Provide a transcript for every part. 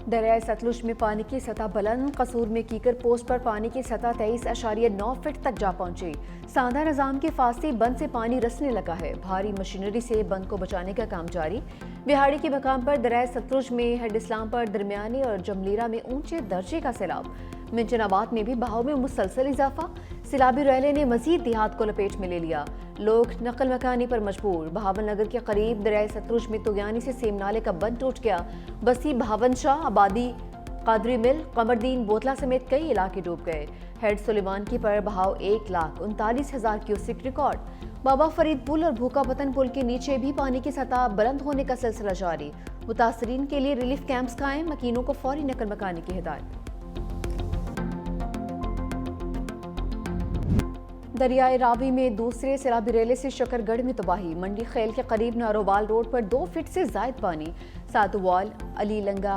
दरियाए सतलुज में पानी की सतह बुलंद। कसूर में कीकर पोस्ट पर पानी की सतह 23.9 फीट तक जा पहुंची। सांदा निजाम के फासले बंद से पानी रसने लगा है। भारी मशीनरी से बंद को बचाने का काम जारी। बिहाड़ी के मकाम पर दरियाए सतलुज में हेड इस्लाम पर दरमियानी और जमलीरा में ऊंचे दर्जे का सैलाब। मिंचनाबाद में भी बहाव में मुसलसल इजाफा। सैलाबी रैले ने मजीद देहात को लपेट में ले लिया। लोग नकल मकानी पर मजबूर। बहावन नगर के करीब दरियाए सतलुज में तुगयानी से सेम नाले का बंद टूट गया। बस्ती बहावन शाह, आबादी कादरी मिल, कमरदीन, बोतला समेत कई इलाके डूब गए। हेड सुलेमान की पर बहाव 1,39,000 क्यूसेक रिकॉर्ड। बाबा फरीद पुल और भूखा पतन पुल के नीचे भी पानी की सतह बुलंद होने का सिलसिला जारी। मुतासरीन के लिए रिलीफ कैंप्स कायम। मकीनों को फौरी नकल मकानी की हिदायत। दरियाए रावी में दूसरे सैलाबी रेले से शकरगढ़ में तबाही। मंडी खेल के करीब नारोवाल रोड पर 2 फीट से जायद पानी। सातुवाल, अली लंगा,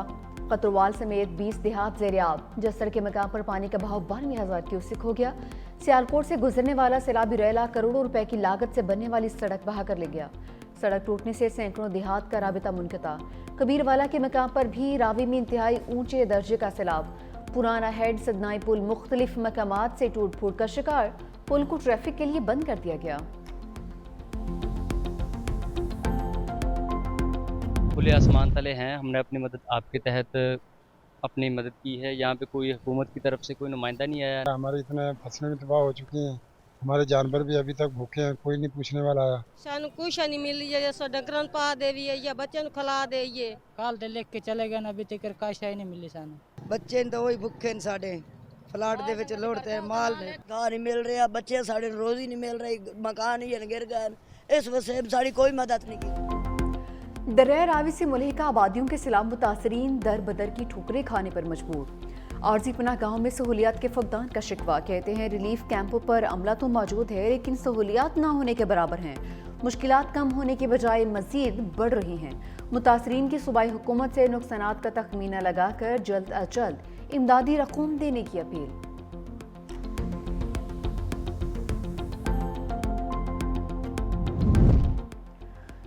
कतरवाल समेत 20 देहात ज़ेरियाब। जसर के मकाम पर पानी का बहाव 92,000 क्यूसेक हो गया। सियालकोट से गुजरने वाला सैलाबी रेला करोड़ों रुपए की लागत से बनने वाली सड़क बहा कर ले गया। सड़क टूटने से सैकड़ों देहात का राबिता मुनक़ता। कबीरवाला के मकाम पर भी रावी में इंतहाई ऊंचे दर्जे का सैलाब। पुराना हेड सदनाई पुल मुख्तलिफ मकामात से टूट फूट का शिकार। पुल को ट्रैफिक के लिए बंद कर दिया गया। खुले आसमान तले हैं। हमने अपनी मदद आपके तहत अपनी मदद की है। यहाँ पे कोई हुकूमत की तरफ से कोई नुमाइंदा नहीं आया। हमारी इतने फसलें भी तबाह हो चुकी हैं। हमारे जानवर भी अभी तक भूखे हैं। कोई नहीं पूछने वाला आया। सानू कुछ नहीं मिली जैसे डंगरन पा देवी है या बच्चन खिला दे। ये काल ते लेके चले गए अभी तक काशा ही नहीं मिली सानू। बच्चे तो वही भुखे साडे ਫਲਾਟ ਦੇ ਵਿੱਚ ਲੋੜਦੇ ਮਾਲ ਨੇ ਘਰ ਨਹੀਂ ਮਿਲ ਰਿਹਾ। ਬੱਚੇ ਸਾਡੇ ਰੋਜ਼ੀ ਨਹੀਂ ਮਿਲ ਰਹੀ। ਮਕਾਨ ਹੀ ਗਿਰ गए। इस वजह से साड़ी कोई मदद नहीं की। दरिया रावी से मुल्हिका आबादियों के सिलाम मुतासरीन दर बदर की ठोकरें खाने पर मजबूर। आरजी पनाह गाँव में सहूलियात के फकदान का शिकवा। कहते हैं रिलीफ कैंपों पर अमला तो मौजूद है लेकिन सहूलियात ना होने के बराबर हैं। मुश्किलात कम होने के बजाय मजीद बढ़ रही हैं। मुतासरीन की सूबाई हुकूमत से नुकसानात का तखमीना लगाकर जल्द अज जल्द इमदादी रकूम देने की अपील।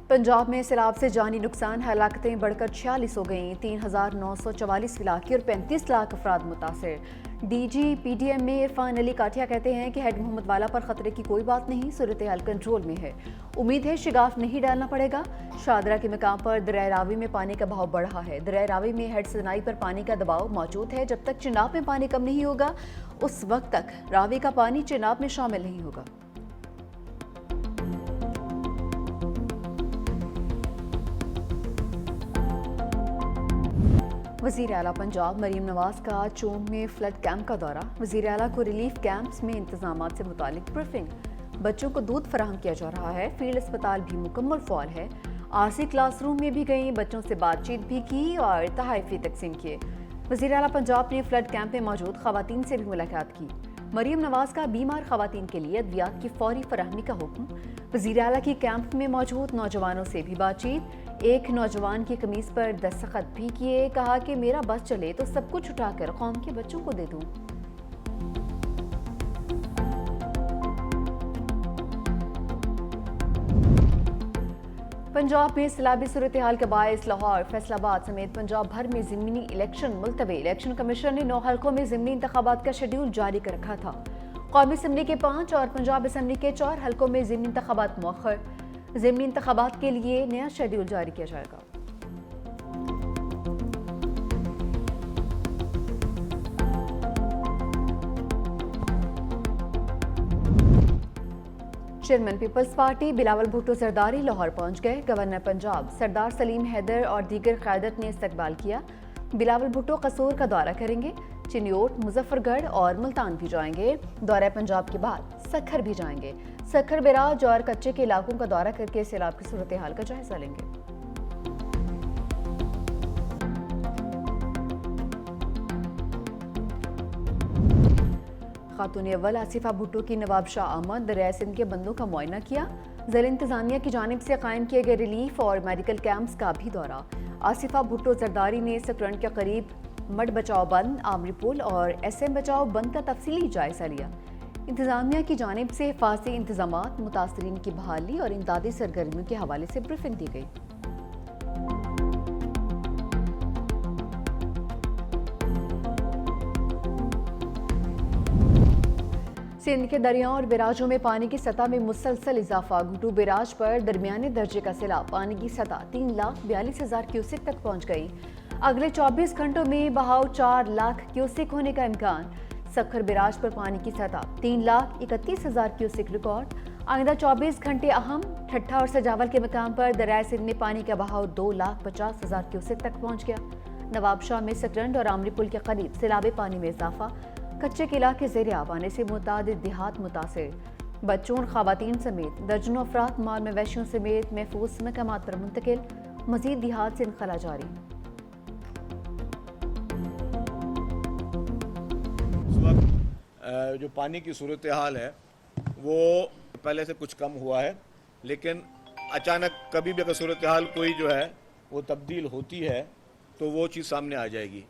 पंजाब में सैलाब से जानी नुकसान। हलाकतें बढ़कर 46 हो गईं। 3,944 इलाके और 35 लाख अफराद मुतासर। डीजी पीडीएम में इरफान अली काठिया कहते हैं कि हेड मोहम्मद वाला पर खतरे की कोई बात नहीं। सूरत हाल कंट्रोल में है। उम्मीद है शिगाफ नहीं डालना पड़ेगा। शादरा के मकाम पर दरिया रावी में पानी का बहाव बढ़ा है। दरिया रावी में हेड सदनाई पर पानी का दबाव मौजूद है। जब तक चिनाब में पानी कम नहीं होगा उस वक्त तक रावी का पानी चिनाब में शामिल नहीं होगा। वज़ीर आला पंजाब मरीम नवाज का चोम में फ्लड कैंप का दौरा। वज़ीर आला को रिलीफ कैंप्स में इंतजामात से मुतालिक ब्रीफिंग। बच्चों को दूध फराहम किया जा रहा है। फील्ड अस्पताल भी मुकम्मल फ़ाल है। आरसी क्लासरूम में भी गई। बच्चों से बातचीत भी की और तहाइफ़ी तकसीम किए। वज़ीर आला पंजाब ने फ्लड कैंप में मौजूद ख़वातीन से भी मुलाकात की। मरीम नवाज का बीमार ख़वातीन के लिए अद्वियात की फौरी फराहमी का हुक्म। वज़ीर आला की कैंप में मौजूद नौजवानों से भी बातचीत। एक नौजवान की कमीज पर दस्तखत भी किए। कहा कि मेरा बस चले तो सब कुछ उठाकर कौम के बच्चों को दे दूं। पंजाब में सैलाबी सूरत हाल के बायस लाहौर, फैसलाबाद समेत पंजाब भर में ज़िमनी इलेक्शन मुलतवी। इलेक्शन कमीशन ने 9 हलकों में ज़िमनी इंतखाबात का शेड्यूल जारी कर रखा था। कौमी असम्बली के 5 और पंजाब असम्बली के 4 हलकों में ज़िमनी इंतखाबात मौखर। ज़िमनी इंतखाबात के लिए नया शेड्यूल जारी किया जाएगा। Chairman Peoples Party Bilawal Bhutto Zardari Lahore पहुंच गए। गवर्नर पंजाब सरदार सलीम हैदर और दीगर क़यादत ने इस्तकबाल किया। बिलावल भुट्टो कसूर का दौरा करेंगे। चिन्योट, मुजफ्फरगढ़ और मुल्तान भी जाएंगे। दौरा पंजाब के बाद सखर भी जाएंगे। सखर, बैराज और कच्चे के इलाकों का दौरा करके सैलाब की सूरत हाल का जायजा लेंगे। खातून अव्वल आसिफा भुट्टो की नवाब शाह अहमद दरिया सिंध के बंदों का मुआयना किया। ज़िला इंतजामिया की जानिब से कायम किए गए रिलीफ और मेडिकल कैंप्स का भी दौरा। आसिफा भुट्टो जरदारी ने सकरन के करीब मड बचाओ बंद, आमरी पुल और SM बचाओ बंद का तफसीली जायजा लिया। इंतजामिया की जानिब से हिफाजती इंतजामात, मुतासरीन की बहाली और इमदादी सरगर्मियों के हवाले से ब्रीफिंग दी गई। सिंध के दरियाओं और बैराजों में पानी की सतह में मुसलसल इजाफा। घुटू बैराज पर दरमियाने दर्जे का सैलाब, पानी की सतह 3,42,000 क्यूसेक तक पहुंच गई। अगले 24 घंटों में बहाव 4 लाख क्यूसेक होने का इम्कान। सखर बैराज पर पानी की सतह 3,31,000 क्यूसेक रिकॉर्ड। आइंदा 24 घंटे अहम, ठट्ठा और सजावल के मकाम पर दरियाए सिंध में पानी का बहाव 2,50,000 क्यूसेक तक पहुंच गया। नवाबशाह में सकरंड और आमरी पुल के करीब सैलाबी पानी में इजाफा। कच्चे के इलाके ज़ेर आब आने से मुतादिद देहात मुतासिर। बच्चों और खवातीन समेत दर्जनों अफराद माल मवेशियों समेत महफूज मकामात पर मुंतकिल। मजीद देहात से इनखला जारी। इस वक्त जो पानी की सूरत हाल है वो पहले से कुछ कम हुआ है, लेकिन अचानक कभी भी अगर सूरत हाल कोई जो है वो तब्दील होती है तो वो चीज़ सामने आ जाएगी।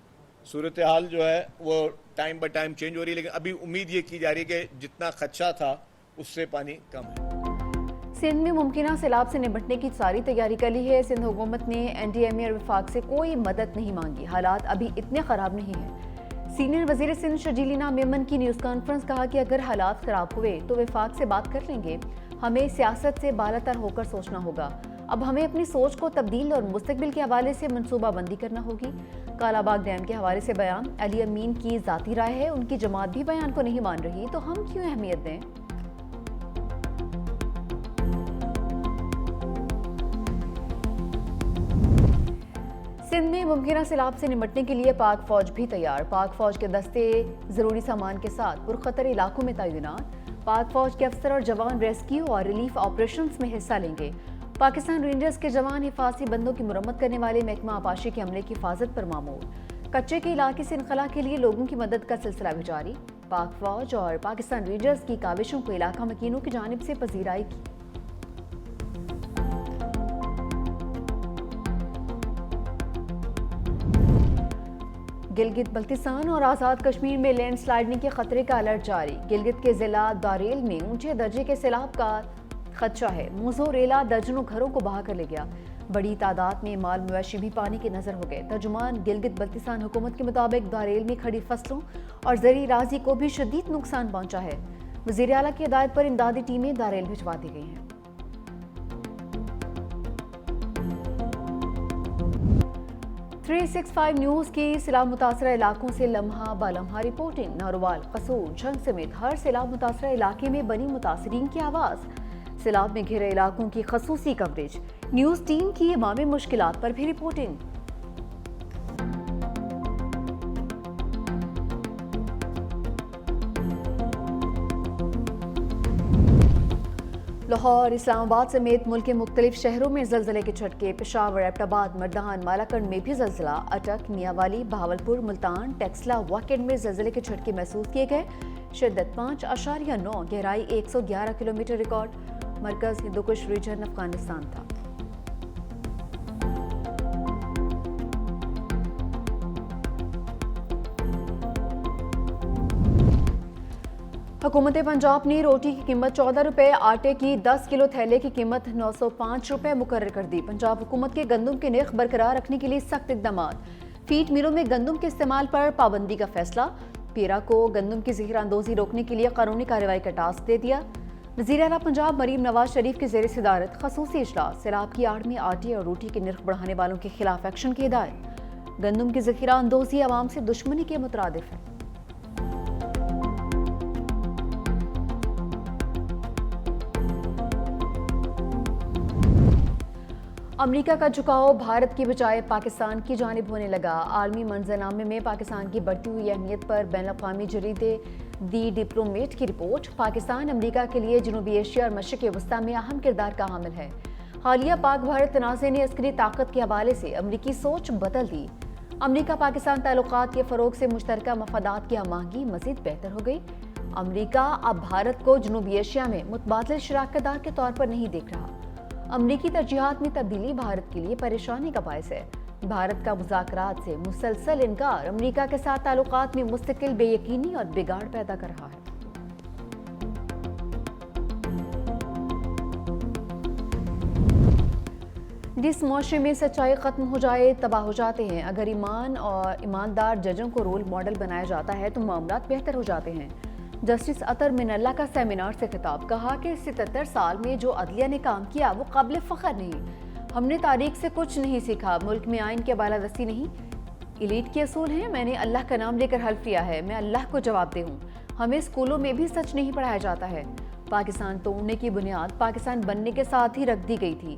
सूरत हाल जो है वो टाइम बाय टाइम चेंज हो रही है, लेकिन अभी उम्मीद ये की जा रही है कि जितना खदशा था उससे पानी कम है। सिंध में मुमकिन सैलाब से निपटने की सारी तैयारी कर ली है। सिंध हुकूमत ने NDMA और वफाक से कोई मदद नहीं मांगी। हालात अभी इतने ख़राब नहीं हैं। सीनियर वज़ीर सिंध शर्जील इनाम मेमन की न्यूज़ कॉन्फ्रेंस कहा कि अगर हालात ख़राब हुए तो वफाक से बात कर लेंगे। हमें सियासत से बालातर होकर सोचना होगा। अब हमें अपनी सोच को तब्दील और मुस्तकबिल के हवाले से मनसूबाबंदी करना होगी। कालाबाग डैम के हवाले से बयान अली अमीन की ज़ाती राय है, उनकी जमात भी बयान को नहीं मान रही, तो हम क्यों अहमियत दें। सिंध में मुमकिन सैलाब से निपटने के लिए पाक फौज भी तैयार। पाक फौज के दस्ते जरूरी सामान के साथ पुरखतर इलाकों में तैनात। पाक फौज के अफसर और जवान रेस्क्यू और रिलीफ ऑपरेशंस में हिस्सा लेंगे। पाकिस्तान रेंजर्स के जवान हिफाजती बंदों की मुरम्मत करने वाले महकमा आपाशी के अमले की हिफाजत पर मामूर। कच्चे के इलाके से इनखला के लिए लोगों की मदद का सिलसिला भी जारी। पाक फौज और पाकिस्तान रेंजर्स की काविशों को इलाका मकीनों की जानिब से पजीराई की। गिलगित बल्तिस्तान और आज़ाद कश्मीर में लैंडस्लाइडिंग के खतरे का अलर्ट जारी। गिलगित के जिला दारेल में ऊंचे दर्जे के सैलाब का खदशा है। मूजो रेला दर्जनों घरों को बहा कर ले गया। बड़ी तादाद में माल मवेशी भी पानी के नजर हो गए। तर्जुमान गिलगित बल्तिस्तान हुकूमत के मुताबिक दारेल में खड़ी फसलों और ज़री राजी को भी शदीद नुकसान पहुंचा है। वज़ीर आला की हिदायत पर इमदादी टीमें दारेल भिजवा दी गई हैं। थ्री 365 न्यूज़ की सैलाब मुतासरा इलाकों से लम्हा बालम्हा रिपोर्टिंग। नारोवाल, कसूर, झंग समेत हर सैलाब मुतासरा इलाके में बनी मुतासरीन की आवाज़। सैलाब में घिरे इलाकों की खसूसी कवरेज। न्यूज़ टीम की अमामी मुश्किलात पर भी रिपोर्टिंग। लाहौर, इस्लामाबाद समेत मुल्क के मुख्तलिफ शहरों में ज़लज़ले के झटके। पेशावर, एबटाबाद, मरदान, मालाकंड में भी ज़लज़ला। अटक, मियांवाली, बहावलपुर, मुल्तान, टेक्सला, वाकेंड में ज़लज़ले के झटके महसूस किए गए। शिद्दत 5.9, गहराई 111 किलोमीटर रिकॉर्ड। मरकज़ हिंदुकुश रीजन अफगानिस्तान था। हुकूमत पंजाब ने रोटी की कीमत 14 रुपये, आटे की 10 किलो थैले की कीमत 905 रुपये मुकर्रर कर दी। पंजाब हुकूमत के गंदम के नर्ख बरकरार रखने के लिए सख्त इकदाम। फीड मिलों में गंदम के इस्तेमाल पर पाबंदी का फैसला। पीरा को गंदम की ज़हीरानंदोज़ी रोकने के लिए कानूनी कार्रवाई का टास्क दे दिया। वज़ीर आला पंजाब मरीम नवाज शरीफ की ज़ेर सदारत खसूसी इजलास। सैलाब की आड़ में आटे और रोटी के नर्ख बढ़ाने वालों के खिलाफ एक्शन की हिदायत। गंदम की ज़हीरानंदोज़ी आवाम से दुश्मनी के मुतरादिफ है। अमेरिका का झुकाव भारत की बजाय पाकिस्तान की जानिब होने लगा। आलमी मंजरनामे में पाकिस्तान की बढ़ती हुई अहमियत पर बैनुल-अक़वामी जरीदे दी डिप्लोमेट की रिपोर्ट। पाकिस्तान अमेरिका के लिए जनूबी एशिया और मशरिक़ वस्ती में अहम किरदार का हामिल है। हालिया पाक भारत तनाज़े ने अस्करी ताकत के हवाले से अमरीकी सोच बदल दी। अमरीका पाकिस्तान ताल्लुकात के फ़रोग से मुश्तरका मफादात की हमआहंगी मज़ीद बेहतर हो गई। अमरीका अब भारत को जनूबी एशिया में मुतबादिल शराकतदार के तौर पर नहीं देख रहा। अमरीकी तरजीहात में तब्दीली भारत के लिए परेशानी का बायस है। भारत का मुज़ाकरात से मुसलसल इनकार अमरीका के साथ ताल्लुकात में मुस्तकिल बेयकीनी और बिगाड़ पैदा कर रहा है। जिस मुआशरे में सच्चाई खत्म हो जाए तबाह हो जाते हैं। अगर ईमान और ईमानदार जजों को रोल मॉडल बनाया जाता है तो मामलात बेहतर हो जाते हैं। जस्टिस अतर मिनल्ला का सेमिनार से खिताब, कहा कि 77 साल में जो अदलिया ने काम किया वो काबिल फ़ख्र नहीं। हमने तारीख से कुछ नहीं सीखा, मुल्क में आइन के बालादस्ती नहीं, इलीट के असूल हैं। मैंने अल्लाह का नाम लेकर हल्फ लिया है, मैं अल्लाह को जवाबदेह हूँ। हमें स्कूलों में भी सच नहीं पढ़ाया जाता है। पाकिस्तान तोड़ने की बुनियाद पाकिस्तान बनने के साथ ही रख दी गई थी।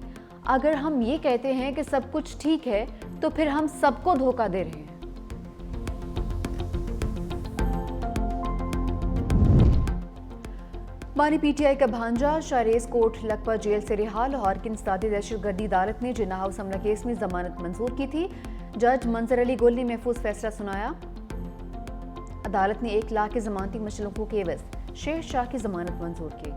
अगर हम ये कहते हैं कि सब कुछ ठीक है तो फिर हम सबको धोखा दे रहे हैं। बानी पीटीआई का भांजा शारेज कोट लखपत जेल से रिहा। लाहौर की इंसदादी दहशतगर्दी अदालत ने जिन्ना हाउस हमला केस में जमानत मंजूर की थी। जज मंजर अली गुल ने महफूज फैसला सुनाया। अदालत ने 1 लाख की जमानती मशरूकों के एवज शेर शाह की जमानत मंजूर की।